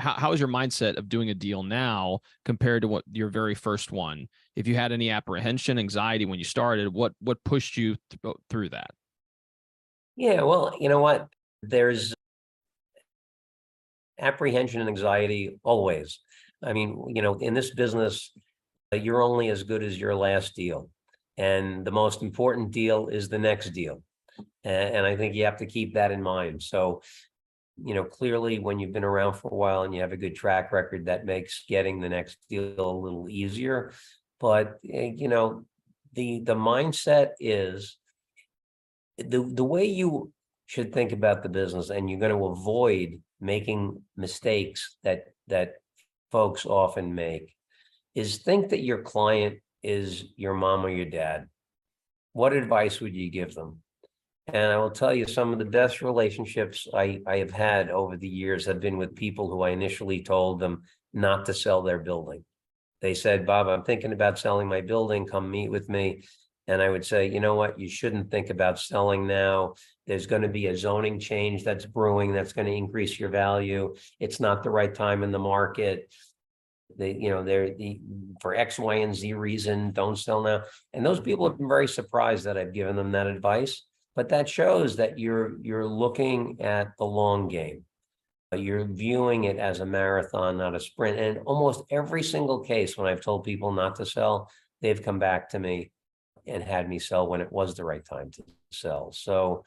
how is your mindset of doing a deal now compared to what your very first one? If you had any apprehension, anxiety when you started, what pushed you through that? Yeah, well, you know what? There's apprehension and anxiety always. I mean, in this business, you're only as good as your last deal. And the most important deal is the next deal. And I think you have to keep that in mind. So, clearly when you've been around for a while and you have a good track record, that makes getting the next deal a little easier. But, the mindset is the way you should think about the business, and you're going to avoid making mistakes that folks often make, is think that your client is your mom or your dad. What advice would you give them? And I will tell you, some of the best relationships I have had over the years have been with people who I initially told them not to sell their building. They said, Bob, I'm thinking about selling my building. Come meet with me. And I would say, you know what? You shouldn't think about selling now. There's going to be a zoning change that's brewing that's going to increase your value. It's not the right time in the market. For X, Y, and Z reason, don't sell now. And those people have been very surprised that I've given them that advice. But that shows that you're looking at the long game. You're viewing it as a marathon, not a sprint. And in almost every single case, when I've told people not to sell, they've come back to me and had me sell when it was the right time to sell. So,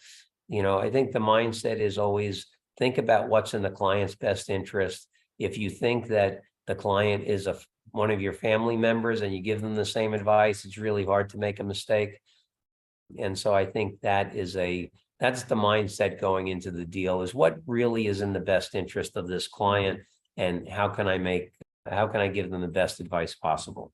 I think the mindset is always think about what's in the client's best interest. If you think that the client is one of your family members and you give them the same advice, it's really hard to make a mistake. And so I think that's the mindset going into the deal, is what really is in the best interest of this client, and how can I give them the best advice possible.